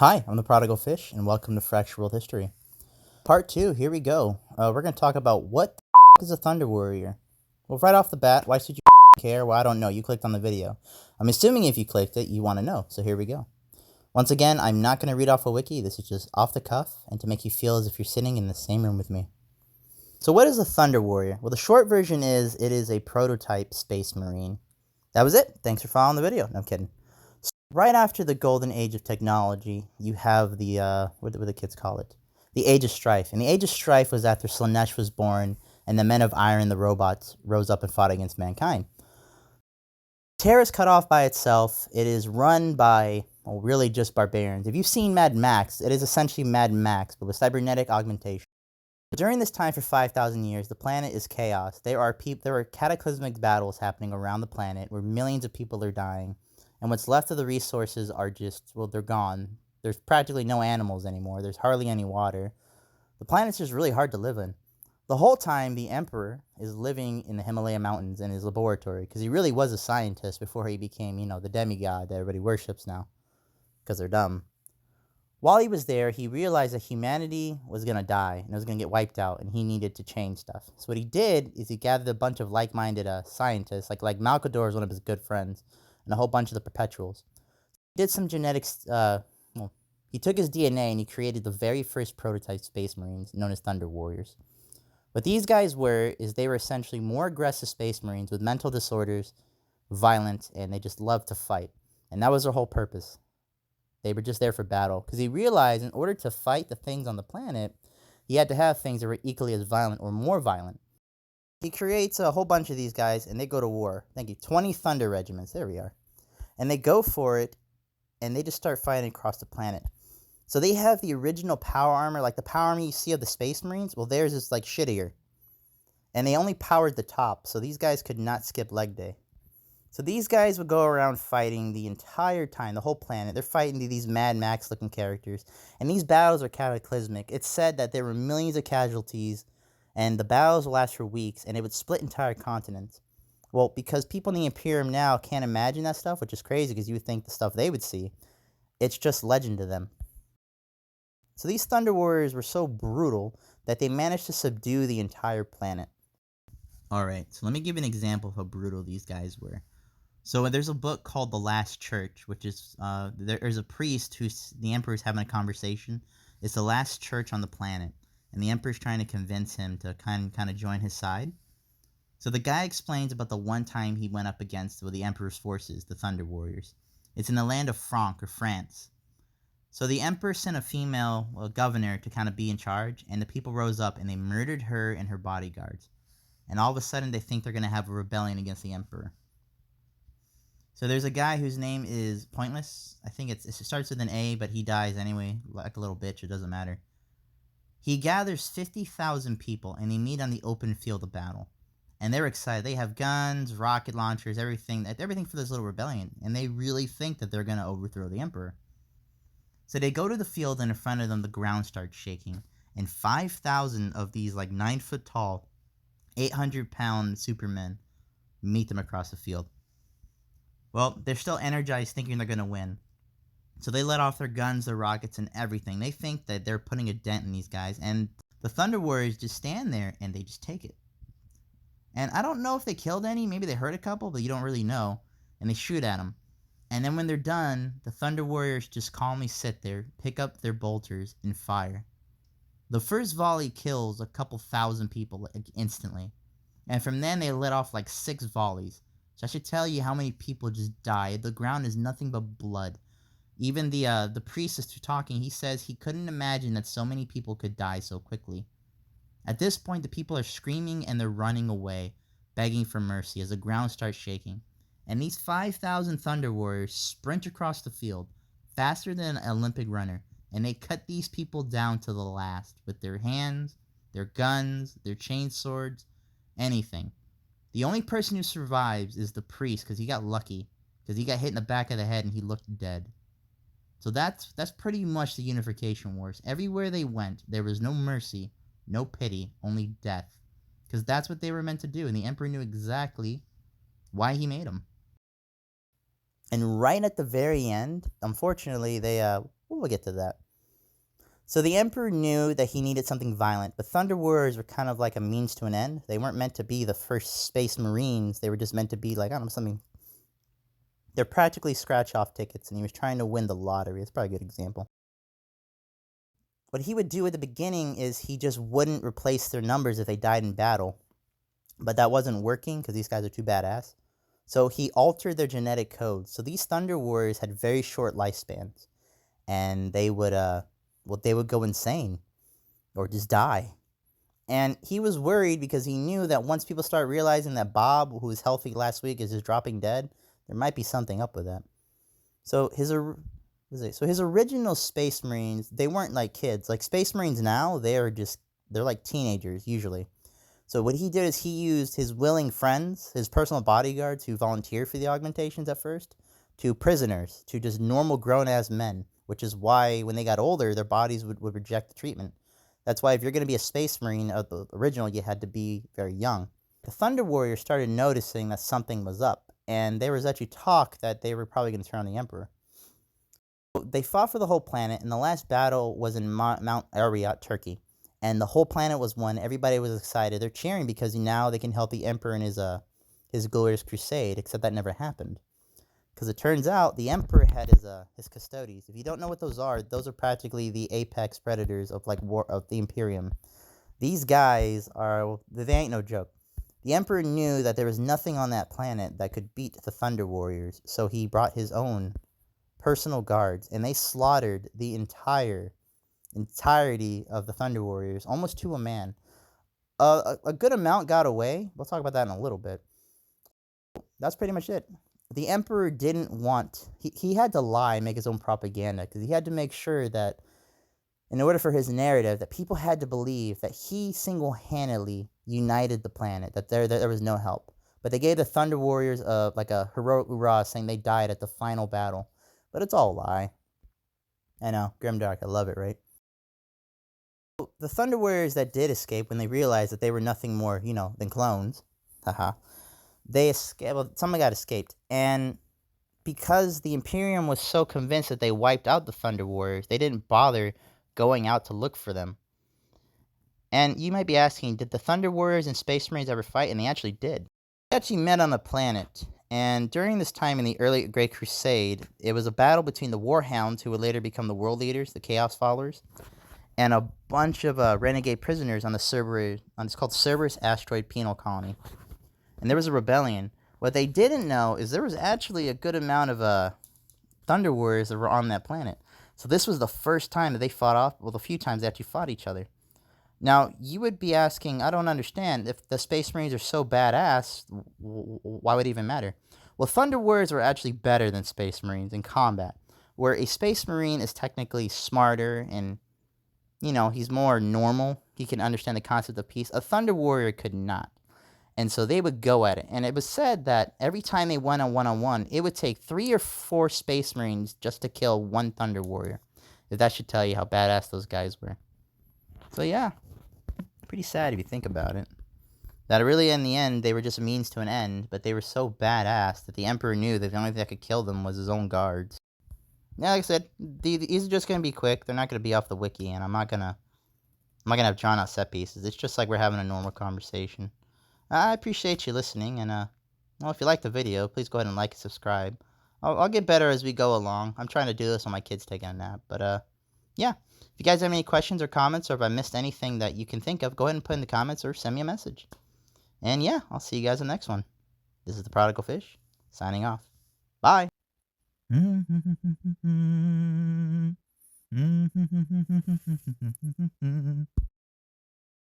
Hi, I'm the Prodigal Fish, and welcome to Fractured World History. Part 2, here we go. We're going to talk about what the is a Thunder Warrior. Well, right off the bat, why should you care? Well, I don't know. You clicked on the video. I'm assuming if you clicked it, you want to know, so here we go. Once again, I'm not going to read off a wiki. This is just off the cuff and to make you feel as if you're sitting in the same room with me. So what is a Thunder Warrior? Well, the short version is it is a prototype Space Marine. That was it. Thanks for following the video. No, I'm kidding. Right after the golden age of technology, you have the, what do the kids call it? The Age of Strife. And the Age of Strife was after Slaanesh was born, and the Men of Iron, the robots, rose up and fought against mankind. Terra is cut off by itself. It is run by, well, really just barbarians. If you've seen Mad Max, it is essentially Mad Max, but with cybernetic augmentation. During this time for 5,000 years, the planet is chaos. There are cataclysmic battles happening around the planet where millions of people are dying. And what's left of the resources are just, well, they're gone. There's practically no animals anymore. There's hardly any water. The planet's just really hard to live in. The whole time, the Emperor is living in the Himalaya Mountains in his laboratory, because he really was a scientist before he became, the demigod that everybody worships now, because they're dumb. While he was there, he realized that humanity was going to die, and it was going to get wiped out, and he needed to change stuff. So what he did is he gathered a bunch of like-minded scientists, like Malcador is one of his good friends, and a whole bunch of the Perpetuals. He did some genetics, he took his DNA and he created the very first prototype Space Marines, known as Thunder Warriors. What these guys were, is they were essentially more aggressive Space Marines with mental disorders, violent, and they just loved to fight. And that was their whole purpose. They were just there for battle, because he realized in order to fight the things on the planet, he had to have things that were equally as violent or more violent. He creates a whole bunch of these guys, and they go to war. Thank you. 20 Thunder Regiments. There we are. And they go for it, and they just start fighting across the planet. So they have the original power armor, like the power armor you see of the Space Marines. Well, theirs is like shittier. And they only powered the top, so these guys could not skip leg day. So these guys would go around fighting the entire time, the whole planet. They're fighting these Mad Max looking characters. And these battles are cataclysmic. It's said that there were millions of casualties, and the battles will last for weeks, and it would split entire continents. Well, because people in the Imperium now can't imagine that stuff, which is crazy because you would think the stuff they would see, it's just legend to them. So these Thunder Warriors were so brutal that they managed to subdue the entire planet. Alright, so let me give you an example of how brutal these guys were. So there's a book called The Last Church, which is, there's a priest who's, the Emperor's having a conversation. It's the last church on the planet, and the Emperor's trying to convince him to kind of join his side. So the guy explains about the one time he went up against the Emperor's forces, the Thunder Warriors. It's in the land of Franc, or France. So the Emperor sent a female governor to kind of be in charge, and the people rose up and they murdered her and her bodyguards. And all of a sudden they think they're going to have a rebellion against the Emperor. So there's a guy whose name is Pointless. I think it starts with an A, but he dies anyway, like a little bitch, it doesn't matter. He gathers 50,000 people and they meet on the open field of battle. And they're excited. They have guns, rocket launchers, everything for this little rebellion. And they really think that they're going to overthrow the Emperor. So they go to the field, and in front of them, the ground starts shaking. And 5,000 of these, 9-foot tall, 800-pound supermen meet them across the field. Well, they're still energized, thinking they're going to win. So they let off their guns, their rockets, and everything. They think that they're putting a dent in these guys. And the Thunder Warriors just stand there, and they just take it. And I don't know if they killed any. Maybe they hurt a couple, but you don't really know. And they shoot at them. And then when they're done, the Thunder Warriors just calmly sit there, pick up their bolters, and fire. The first volley kills a couple thousand people instantly. And from then, they let off 6 volleys. So I should tell you how many people just died. The ground is nothing but blood. Even the priest is talking. He says he couldn't imagine that so many people could die so quickly. At this point, the people are screaming and they're running away, begging for mercy as the ground starts shaking. And these 5,000 Thunder Warriors sprint across the field, faster than an Olympic runner, and they cut these people down to the last, with their hands, their guns, their chain swords, anything. The only person who survives is the priest, because he got lucky, because he got hit in the back of the head and he looked dead. So that's pretty much the Unification Wars. Everywhere they went, there was no mercy, no pity, only death. Because that's what they were meant to do, and the Emperor knew exactly why he made them. And right at the very end, unfortunately, they we'll get to that. So the Emperor knew that he needed something violent, but Thunder Warriors were kind of like a means to an end. They weren't meant to be the first Space Marines. They were just meant to be like, I don't know, something. They're practically scratch-off tickets, and he was trying to win the lottery. It's probably a good example. What he would do at the beginning is he just wouldn't replace their numbers if they died in battle. But that wasn't working because these guys are too badass. So he altered their genetic code. So these Thunder Warriors had very short lifespans. And they would go insane or just die. And he was worried because he knew that once people start realizing that Bob, who was healthy last week, is just dropping dead, there might be something up with that. So his original Space Marines, they weren't like kids. Like Space Marines now, they're like teenagers usually. So what he did is he used his willing friends, his personal bodyguards who volunteered for the augmentations at first, to prisoners, to just normal grown-ass men, which is why when they got older, their bodies would reject the treatment. That's why if you're going to be a Space Marine of the original, you had to be very young. The Thunder Warriors started noticing that something was up, and there was actually talk that they were probably going to turn on the Emperor. They fought for the whole planet, and the last battle was in Mount Ariyat, Turkey. And the whole planet was won. Everybody was excited. They're cheering because now they can help the Emperor in his glorious crusade, except that never happened. Because it turns out the Emperor had his custodies. If you don't know what those are practically the apex predators of of the Imperium. These guys they ain't no joke. The Emperor knew that there was nothing on that planet that could beat the Thunder Warriors, so he brought his own personal guards, and they slaughtered the entirety of the Thunder Warriors, almost to a man. A good amount got away. We'll talk about that in a little bit. That's pretty much it. The Emperor didn't want... He had to lie and make his own propaganda, because he had to make sure that, in order for his narrative, that people had to believe that he single-handedly united the planet, that there was no help. But they gave the Thunder Warriors like a heroic hoorah, saying they died at the final battle. But it's all a lie. I know, grimdark, I love it, right? The Thunder Warriors that did escape, when they realized that they were nothing more, than clones, haha, they escaped. Well, some of got escaped, and because the Imperium was so convinced that they wiped out the Thunder Warriors, they didn't bother going out to look for them. And you might be asking, did the Thunder Warriors and Space Marines ever fight? And they actually did. They actually met on a planet, and during this time in the early Great Crusade, it was a battle between the Warhounds, who would later become the World Leaders, the Chaos Followers, and a bunch of renegade prisoners on it's called Cerberus Asteroid Penal Colony. And there was a rebellion. What they didn't know is there was actually a good amount of Thunder Warriors that were on that planet. So this was the first time that they fought off, well, the few times they actually fought each other. Now, you would be asking, I don't understand, if the Space Marines are so badass, why would it even matter? Well, Thunder Warriors were actually better than Space Marines in combat, where a Space Marine is technically smarter and, he's more normal. He can understand the concept of peace. A Thunder Warrior could not. And so they would go at it. And it was said that every time they went on one-on-one, it would take 3 or 4 Space Marines just to kill one Thunder Warrior. If that should tell you how badass those guys were. So yeah, pretty sad if you think about it. That really, in the end, they were just a means to an end, but they were so badass that the Emperor knew that the only thing that could kill them was his own guards. Yeah, like I said, these are just going to be quick. They're not going to be off the wiki, and I'm not going to have drawn out set pieces. It's just like we're having a normal conversation. I appreciate you listening, and well, if you like the video, please go ahead and like and subscribe. I'll get better as we go along. I'm trying to do this while my kid's taking a nap, but yeah. If you guys have any questions or comments, or if I missed anything that you can think of, go ahead and put in the comments or send me a message. And yeah, I'll see you guys in the next one. This is the Prodigal Fish, signing off. Bye.